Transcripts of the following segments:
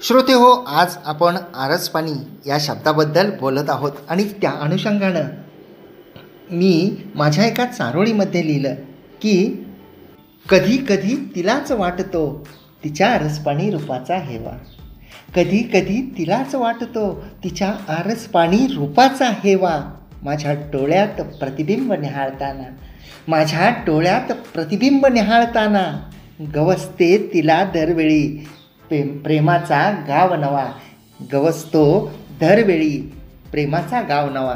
श्रोते हो, आज आपण आरसपाणी या शब्दाबद्दल बोलत आहोत आणि त्या अनुषंगानं मी माझ्या एका चारोळीमध्ये लिहिलं की कधी कधी तिलाच वाटतो तिच्या आरसपाणी रूपाचा हेवा. कधी कधी तिलाच वाटतो तिच्या आरसपाणी रूपाचा हेवा. माझ्या डोळ्यात प्रतिबिंब निहाळताना, माझ्या डोळ्यात प्रतिबिंब निहाळताना गवसते तिला दरवेळी प्रेमाचा गाव नवा. गवसतो दरवेळी प्रेमाचा गाव नवा.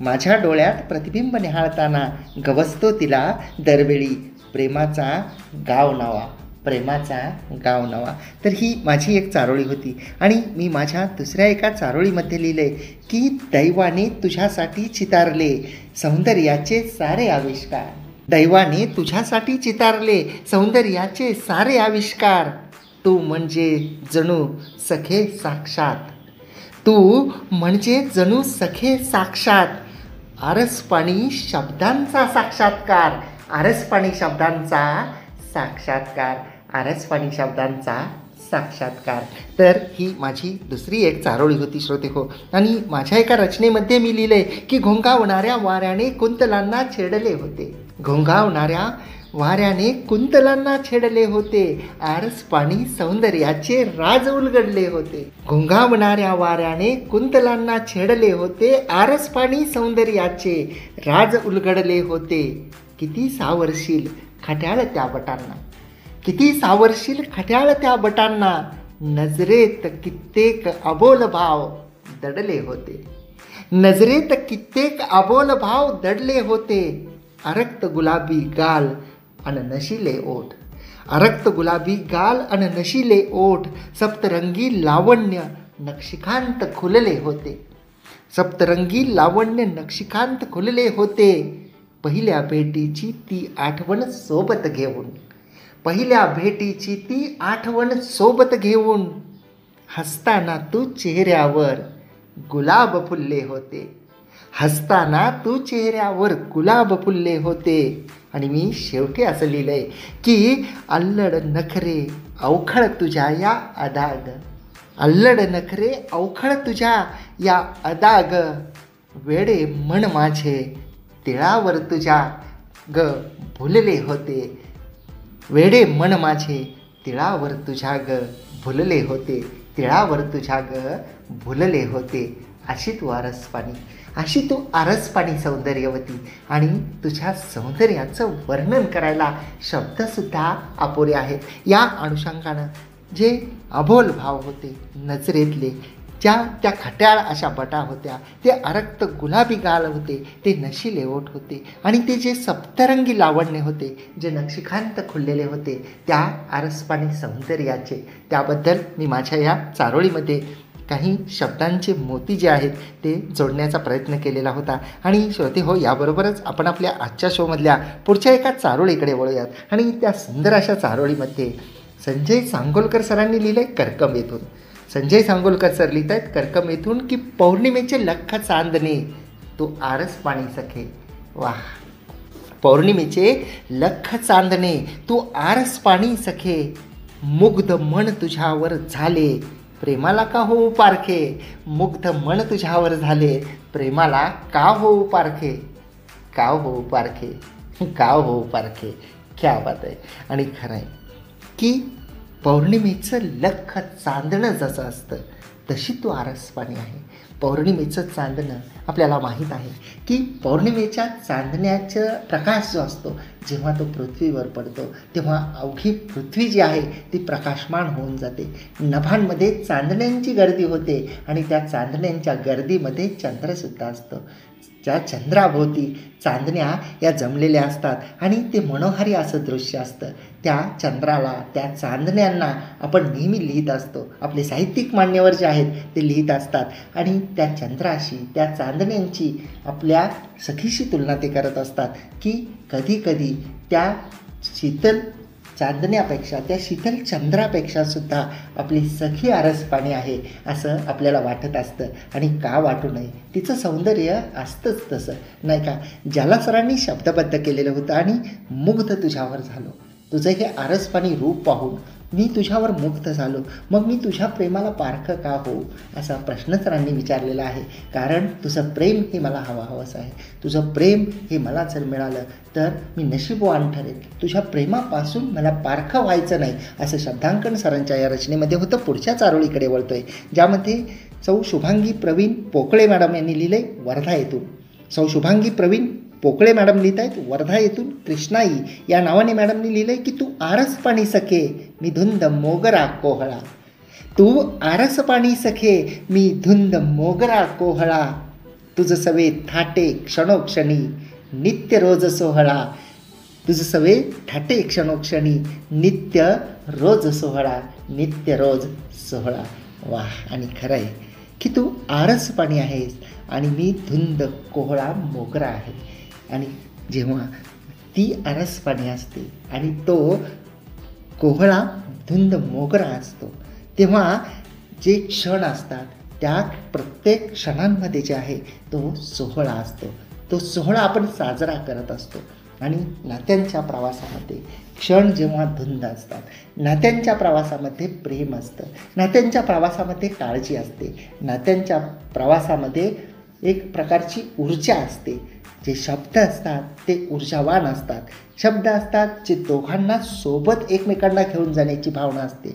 माझ्या डोळ्यात प्रतिबिंब निहाळताना गवसतो तिला दरवेळी प्रेमाचा गाव नवा. प्रेमाचा गाव नवा. तर ही माझी एक चारोळी होती आणि मी माझ्या दुसऱ्या एका चारोळीमध्ये लिहिले की दैवाने तुझ्यासाठी चितारले सौंदर्याचे सारे आविष्कार. दैवाने तुझ्यासाठी चितारले सौंदर्याचे सारे आविष्कार. तू म्हणजे जणू सखे साक्षात. तू म्हणजे जणू सखे साक्षात. आरसपाणी शब्दांचा साक्षात्कार. आरसपाणी शब्दांचा साक्षात्कार. आरसपाणी शब्दांचा साक्षात्कार. तर ही माझी दुसरी एक चारोळी होती श्रोते हो. आणि माझ्या एका रचनेमध्ये मी लिहिले की घोंघावणाऱ्या वाऱ्याने कुंतलांना छेडले होते. घोंघावणाऱ्या वाऱ्याने कुंतलांना छेडले होते. आरसपाणी सौंदर्याचे राज उलगडले होते. घोंघावणाऱ्या वाऱ्याने कुंतलांना छेडले होते. आरसपाणी सौंदर्याचे राज उलगडले होते. किती सावरशील खट्याळ त्या बटांना. किती सावरशील खट्याळ त्या बटांना. नजरेत कित्येक अबोल भाव दडले होते. नजरेत कित्येक अबोल भाव दडले होते. अरक्त गुलाबी गाल अन नशिले ओठ. अरक्त गुलाबी गाल अन नशिले ओठ. सप्तरंगी लावण्य नक्षिकांत खुलले होते. सप्तरंगी लावण्य नक्षिकांत खुलले होते. पहिल्या भेटीची ती आठवण सोबत घेऊन. पहिल्या भेटीची ती आठवण सोबत घेऊन. हसताना तू चेहऱ्यावर गुलाब फुलले होते. हसताना तू चेहऱ्यावर गुलाब फुलले होते. आणि मी शेवटी असं लिहिलंय की अल्लड नखरे अवखळ तुझ्या या अदाग. अल्लड नखरे अवखळ तुझ्या या अदाग. वेडे मन माझे तिळावर तुझ्या ग भुलले होते. वेडे मन माझे तिळावर तुझ्या ग भुलले होते. तिळावर तुझ्या ग भुलले होते. अशी तू आरसपाणी, अशी तू आरसपाणी सौंदर्यवती. आणि तुझ्या सौंदर्याचं वर्णन करायला शब्दसुद्धा अपुरे आहेत. या अनुषंगानं जे अबोल भाव होते नजरेतले, त्या खट्याळ अशा बटा होत्या, ते अरक्त गुलाबी गाल होते, ते नशिले ओठ होते, आणि ते जे सप्तरंगी लावण्य होते, जे नक्षिकांत खुललेले होते, त्या आरसपाणी सौंदर्याचे, त्याबद्दल मी माझ्या या चारोळीमध्ये काही शब्दांचे मोती जे आहेत ते जोडण्याचा प्रयत्न केलेला होता. आणि श्रोते हो, याबरोबरच आपण आपल्या आजच्या शोमधल्या पुढच्या एका चारोळीकडे वळूयात. आणि त्या सुंदर अशा चारोळीमध्ये संजय सांगोलकर सरांनी लिहिलं आहे करकम येथून. संजय सांगोलकर सर लिहित आहेत करकम येथून की पौर्णिमेचे लख चांदणे तू आरसपाणी सखे. वाह! पौर्णिमेचे लख चांदणे तू आरसपाणी सखे. मुग्ध मन तुझ्यावर झाले प्रेमाला का होऊ पारखे. मुग्ध मन तुझ्यावर झाले प्रेमाला का होऊ पारखे. का होऊ पारखे, का होऊ पारखे. क्या बात आहे. आणि खरं आहे की पौर्णिमेचं लख चांदणं जसं असतं तशी तू आरसपाणी आहे. पौर्णिमेचं चांदणं आपल्याला माहीत आहे की पौर्णिमेच्या चांदण्याचं प्रकाश जो असतो जेव्हा तो पृथ्वीवर पडतो तेव्हा अवघी पृथ्वी जी आहे ती प्रकाशमान होऊन जाते. नभांमध्ये चांदण्यांची गर्दी होते आणि त्या चांदण्यांच्या गर्दीमध्ये चंद्रसुद्धा असतो. ज्या चंद्राभोवती चांदण्या या जमलेल्या असतात आणि ते मनोहारी असं दृश्य असतं. त्या चंद्राला, त्या चांदण्यांना आपण नेहमी लिहित असतो. आपले साहित्यिक मान्यवर जे आहेत ते लिहित असतात आणि त्या चंद्राशी, त्या चांदण्यांची आपल्या सखीशी तुलना ते करत असतात की कधी कधी त्या शीतल चांदण्यापेक्षा, त्या शीतल चंद्रापेक्षा सुद्धा आपली सखी आरसपाणी आहे असं आपल्याला वाटत असतं. आणि का वाटू नये, तिचं सौंदर्य असतंच तसं, नाही का. ज्याला सरांनी शब्दबद्ध केलेलं होतं आणि मुग्ध तुझ्यावर झालो, तुझं हे आरसपाणी रूप पाहून मी तुझ्यावर मुग्ध झालो, मग मी तुझ्या प्रेमाला पारखं का होऊ, असा प्रश्नच राणी विचारलेला आहे. कारण तुझं प्रेम हे मला हवंसं आहे. तुझं प्रेम हे मला जर मिळालं तर मी नशीबवान ठरेल. तुझ्या प्रेमापासून मला पारखं व्हायचं नाही, असं शब्दांकन सरांच्या या रचनेमध्ये होतं. पुढच्या चारोळीकडे वळतोय, ज्यामध्ये सौ शुभांगी प्रवीण पोकळे मॅडम यांनी लिहिलं आहे वर्धा येथून. सौ शुभांगी प्रवीण पोकळे मॅडम लिहित आहेत वर्धा येथून. कृष्णाई या नावाने मॅडमनी लिहिलं आहे की तू आरस पाणी सखे मी धुंद मोगरा कोहळा. तू आरस पाणी सखे मी धुंद मोगरा कोहळा. तुझं सवे थाटे क्षणोक्षणी नित्य रोज सोहळा. तुझं सवे थाटे क्षणोक्षणी नित्य रोज सोहळा. नित्य रोज सोहळा. वाह. आणि खरं आहे की तू आरस पाणी आहेस आणि मी धुंद कोहळा मोगरा आहे. आणि जेव्हा ती आरस पाणी असते आणि तो कोहळा धुंद मोगरा असतो, तेव्हा जे क्षण असतात त्या प्रत्येक क्षणांमध्ये जे आहे तो सोहळा असतो. तो सोहळा आपण साजरा करत असतो. आणि नात्यांच्या प्रवासामध्ये क्षण जेव्हा धुंद असतात, नात्यांच्या प्रवासामध्ये प्रेम असतं, नात्यांच्या प्रवासामध्ये काळजी असते, नात्यांच्या प्रवासामध्ये एक प्रकारची ऊर्जा असते. जे शब्द असतात ते ऊर्जावान असतात. शब्द असतात जे दोघांना सोबत एकमेकांना घेऊन जाण्याची भावना असते.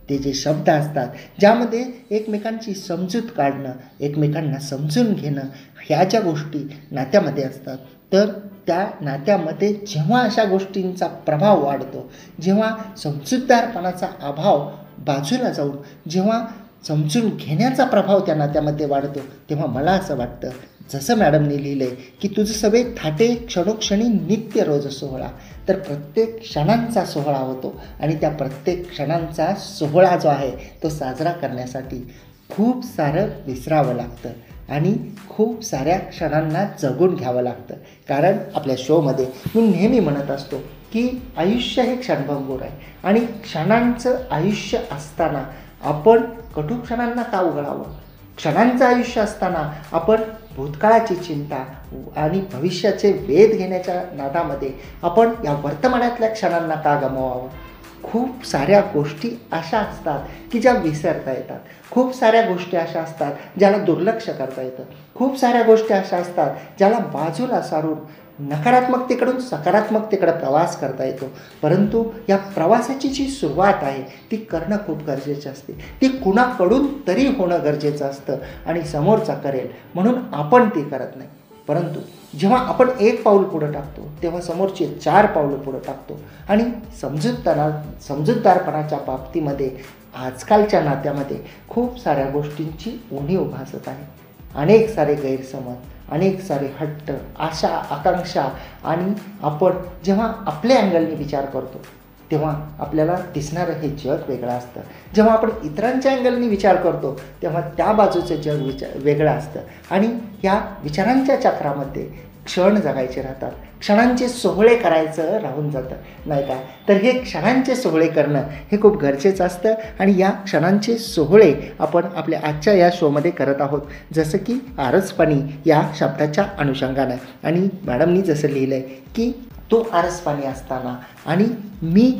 ते जे शब्द असतात ज्यामध्ये एकमेकांची समजूत काढणं, एकमेकांना समजून घेणं, ह्या ज्या गोष्टी नात्यामध्ये असतात, तर त्या नात्यामध्ये जेव्हा अशा गोष्टींचा प्रभाव वाढतो, जेव्हा समजूतदारपणाचा अभाव बाजूला जाऊन जेव्हा समजून घेण्याचा प्रभाव त्या नात्यामध्ये वाढतो, तेव्हा मला असं वाटतं जसं मॅडमने लिहिलं आहे की तुझं सवे थाटे क्षणोक्षणी नित्य रोज सोहळा. तर प्रत्येक क्षणांचा सोहळा होतो आणि त्या प्रत्येक क्षणांचा सोहळा जो आहे तो साजरा करण्यासाठी खूप सारं विसरावं लागतं आणि खूप साऱ्या क्षणांना जगून घ्यावं लागतं. कारण आपल्या शोमध्ये मी नेहमी म्हणत असतो की आयुष्य हे क्षणभंगूर आहे आणि क्षणांचं आयुष्य असताना आपण कटू क्षणांना का उघडावं. क्षणांचं आयुष्य असताना आपण भूतकाळाची चिंता आणि भविष्याचे वेध घेण्याच्या नादामध्ये आपण या वर्तमानातल्या क्षणांना का गमवावं. खूप साऱ्या गोष्टी अशा असतात की ज्या विसरता येतात. खूप साऱ्या गोष्टी अशा असतात ज्याला दुर्लक्ष करता येतं. खूप साऱ्या गोष्टी अशा असतात ज्याला बाजूला सारून नकारात्मकतेकडून सकारात्मकतेकडे प्रवास करता येतो. परंतु या प्रवासाची जी सुरुवात आहे ती करणं खूप गरजेचं असते. ती कुणाकडून तरी होणं गरजेचं असतं आणि समोरचा करेल म्हणून आपण ते करत नाही. परंतु जेव्हा आपण एक पाऊल पुढं टाकतो तेव्हा समोरचे 4 पावलं पुढं टाकतो. आणि समजूतदारपणाच्या बाबतीमध्ये आजकालच्या नात्यामध्ये खूप साऱ्या गोष्टींची उणीव भासत आहे. अनेक सारे गैरसमज, अनेक सारे हट्ट, आशा, आकांक्षा आणि आपण जेव्हा आपल्या अँगलने विचार करतो तेव्हा आपल्याला दिसणारं हे जग वेगळं असतं. जेव्हा आपण इतरांच्या अँगलने विचार करतो तेव्हा त्या बाजूचं जग वेगळं असतं. आणि या विचारांच्या चक्रामध्ये क्षण जगायचे राहतात. क्षणांचे सोहळे करायचं राहून जातं नाही का. तर हे क्षणांचे सोहळे करणं हे खूप गरजेचं असतं आणि या क्षणांचे सोहळे आपण आपल्या आजच्या या शोमध्ये करत आहोत. जसं की आरसपाणी या शब्दाच्या अनुषंगानं. आणि मॅडमनी जसं लिहिलं आहे की तो आरसपाणी असताना आणि मी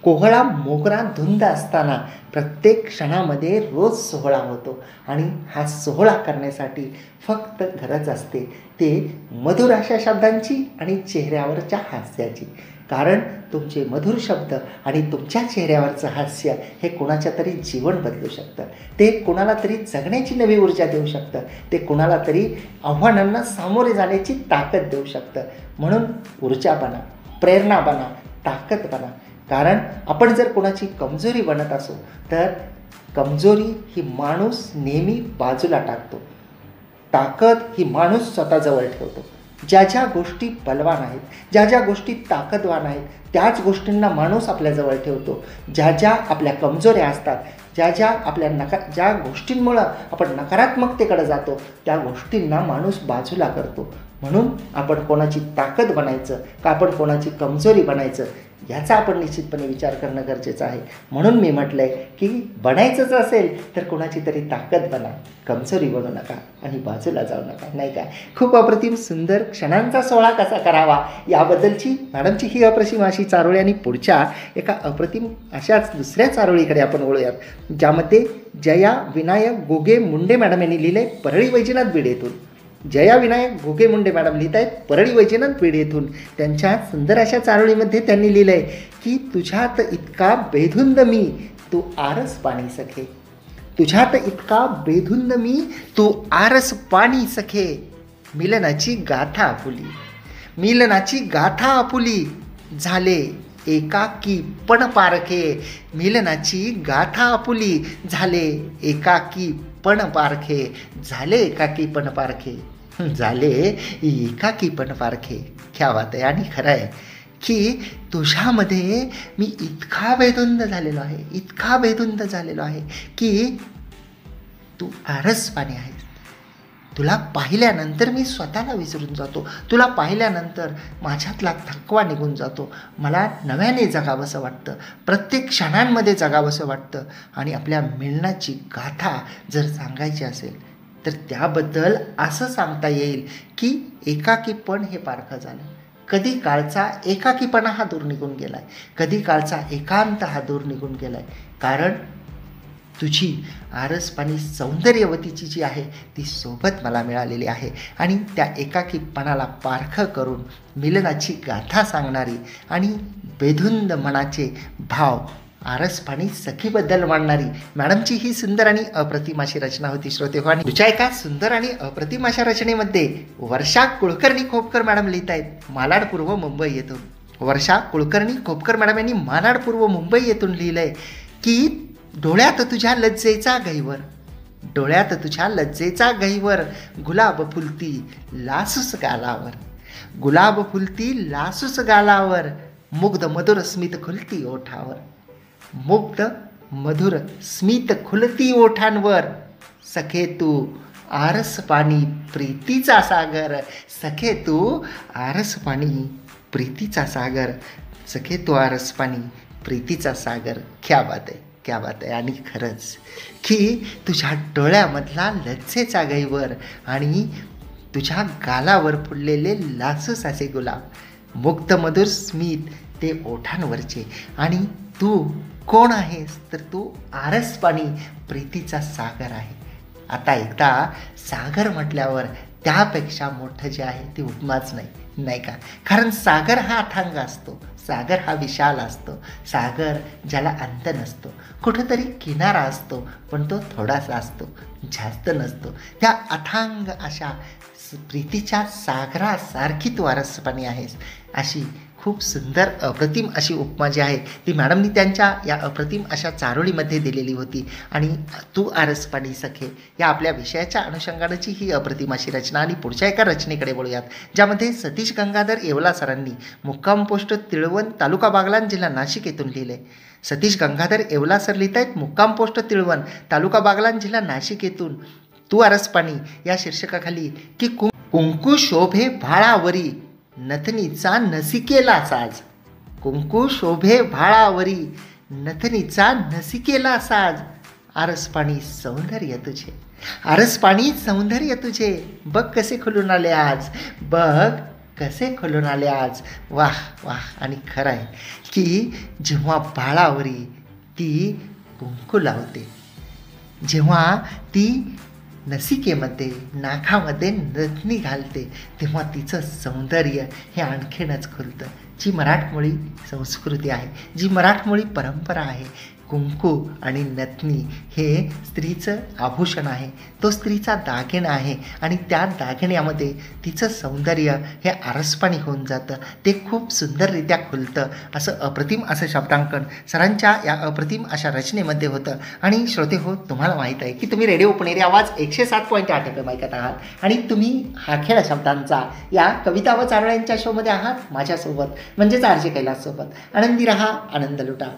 कोहळा मोगरा धुंद असताना प्रत्येक क्षणामध्ये रोज सोहळा होतो. आणि हा सोहळा करण्यासाठी फक्त गरज असते ते मधुर अशा शब्दांची आणि चेहऱ्यावरच्या हास्याची. कारण तुमचे मधुर शब्द आणि तुमच्या चेहऱ्यावरचं हास्य हे कोणाच्या तरी जीवन बदलू शकतं. ते कोणाला तरी जगण्याची नवी ऊर्जा देऊ शकतं. ते कोणाला तरी आव्हानांना सामोरे जाण्याची ताकद देऊ शकतं. म्हणून ऊर्जा बना, प्रेरणा बना, ताकद बना. कारण आपण जर कोणाची कमजोरी बनत असू तर कमजोरी ही माणूस नेहमी बाजूला टाकतो. ताकद ही माणूस स्वतःजवळ ठेवतो. ज्या ज्या गोष्टी बलवान आहेत, ज्या ज्या गोष्टी ताकदवान आहेत त्याच गोष्टींना माणूस आपल्याजवळ ठेवतो. ज्या ज्या आपल्या कमजोऱ्या असतात, ज्या ज्या ज्या गोष्टींमुळं आपण नकारात्मकतेकडे जातो त्या गोष्टींना माणूस बाजूला करतो. म्हणून आपण कोणाची ताकद बनायचं का आपण कोणाची कमजोरी बनायचं याचा आपण निश्चितपणे विचार करणं गरजेचं आहे. म्हणून मी म्हटलं आहे की बनायचंच असेल तर कोणाची तरी ताकद बना, कमजोरी बनू नका आणि बाजूला जाऊ नका, नाही का. खूप अप्रतिम सुंदर क्षणांचा सोहळा कसा करावा याबद्दलची मॅडमची ही अप्रतिम अशी चारोळी. आणि पुढच्या एका अप्रतिम अशाच दुसऱ्या चारोळीकडे आपण वळूयात, ज्यामध्ये जया विनायक गोगे मुंडे मॅडम यांनी लिहिलं आहे परळी वैजनाथ बीड येथून. जया विनायक घोगे मुंडे मॅडम लिहित आहेत परळी वैजनाथ बीड येथून. त्यांच्या सुंदर अशा चारोळीमध्ये त्यांनी लिहिलं आहे की तुझ्यात इतका बेधुंद मी तू आरस पाणी सखे. तुझ्यात इतका बेधुंद मी तू आरस पाणी सखे. मिलनाची गाथा आपुली, मिलनाची गाथा आपुली झाले एकाकी पण पारखे. मिलनाची गाथा आपुली झाले एकाकी पण पारखे. झाले एकाकी पण पारखे, झाले एकाकी पण पारखे. क्या बात आहे. आणि खरं आहे की तुझ्यामध्ये मी इतका बेधुंद झालेलो आहे, इतका बेधुंद झालेलो आहे की तू आरस पाणी आहेस. तुला पाहिल्यानंतर मी स्वतःला विसरून जातो. तुला पाहिल्यानंतर माझ्यातला थकवा निघून जातो. मला नव्याने जगावंसं वाटतं, प्रत्येक क्षणांमध्ये जगावंसं वाटतं. आणि आपल्या मिलनाची गाथा जर सांगायची असेल तर त्याबद्दल असं सांगता येईल की एकाकीपण हे पारखं झालं. कधी काळचा एकाकीपणा हा दूर निघून गेला आहे, कधी काळचा एकांत हा दूर निघून गेला आहे. कारण तुझी आरसपाणी सौंदर्यवतीची जी आहे ती सोबत मला मिळालेली आहे. आणि त्या एकाकीपणाला पारखं करून मिलनाची गाथा सांगणारी आणि बेधुंद मनाचे भाव आरसपाणी सखीबद्दल मांडणारी मॅडमची ही सुंदर आणि अप्रतिम अशी रचना होती श्रोतेहो. आणि तुझ्या एका सुंदर आणि अप्रतिम अशा रचनेमध्ये वर्षा कुलकर्णी खोपकर मॅडम लिहित आहेत मालाड पूर्व मुंबई येथून. वर्षा कुलकर्णी खोपकर मॅडम यांनी मालाड पूर्व मुंबई येथून लिहिलं आहे की डोळ्यात तुझ्या लज्जेचा गहिवर, डोळ्यात तुझ्या लज्जेचा गहिवर गुलाब फुलती लासूस गालावर. गुलाब फुलती लासूस गालावर मुग्ध मधुर स्मित खुलती ओठावर. मुग्ध मधुर स्मित खुलती ओठांवर. सखे तू आरस पाणी प्रीतीचा सागर. सखे तू आरस पाणी प्रीतीचा सागर. सखे तू आरस पाणी प्रीतीचा सागर. क्या बात आहे, क्या बात आहे. आणि खरंच की तुझ्या डोळ्यामधला लज्जेचा गहिवर आणि तुझ्या गालावर फुललेले लासूस असे गुलाब, मुग्ध मधुर स्मित ते ओठांवरचे. आणि तू कोण आहेस तर तू आरस पाणी प्रीतीचा सागर आहे. आता एकदा सागर म्हटल्यावर त्यापेक्षा मोठं जे आहे ते उपमाच नाही, नाही का. कारण सागर हा अथांग असतो, सागर हा विशाल असतो, सागर ज्याला अंत नसतो. कुठंतरी किनारा असतो पण तो थोडासा असतो, जास्त नसतो. त्या अथांग अशा प्रीतीच्या सागरासारखी तू आरसपाणी आहेस. अशी खूप सुंदर अप्रतिम अशी उपमा जी आहे ती मॅडमनी त्यांच्या या अप्रतिम अशा चारोळीमध्ये दिलेली होती. आणि तू आरसपाणी सखे या आपल्या विषयाच्या अनुषंगानेची ही अप्रतिम अशी रचना. आणि पुढच्या एका रचनेकडे वळूयात, ज्यामध्ये सतीश गंगाधर येवला सरांनी मुक्काम पोस्ट तिळवण तालुका बागलाण जिल्हा नाशिक येथून लिहिले. सतीश गंगाधर येवला सर लिहित आहेत मुक्काम पोस्ट तिळवण तालुका बागलाण जिल्हा नाशिक येथून तू आरसपाणी या शीर्षकाखाली की कुंकू शोभे भाळावरी नथनीचा नसिकेला साज. कुंकू शोभे भाळावरी नथनीचा नसिकेला साज. आरसपाणी सौंदर्य तुझे, आरसपाणी सौंदर्य तुझे. बघ कसे खुलून आले आज, बघ कसे खुलून आले आज. वाह वाह. आणि खरं आहे की जेव्हा भाळावरी ती कुंकू लावते, जेव्हा ती नसिकेमध्ये नाकामध्ये नथनी घालते, तेव्हा तिचं सौंदर्य हे आणखीनच खुलतं. जी मराठमोळी संस्कृती आहे, जी मराठमोळी परंपरा आहे, कुंकू आणि नथनी हे स्त्रीचं आभूषण आहे, तो स्त्रीचा दागिना आहे. आणि त्या दागिन्यामध्ये तिचं सौंदर्य हे आरसपाणी होऊन जातं, ते खूप सुंदररित्या खुलतं. असं अप्रतिम असं शब्दांकन सरांच्या या अप्रतिम अशा रचनेमध्ये होतं. आणि श्रोते हो, तुम्हाला माहीत आहे की तुम्ही रेडिओ पुणेरी आवाज 107.8 FM ऐकत आहात. आणि तुम्ही हा खेळ शब्दांचा या कविता व चारोळ्यांच्या शोमध्ये आहात माझ्यासोबत, म्हणजेच आरजे कैलाससोबत. आनंदी रहा, आनंद लुटा.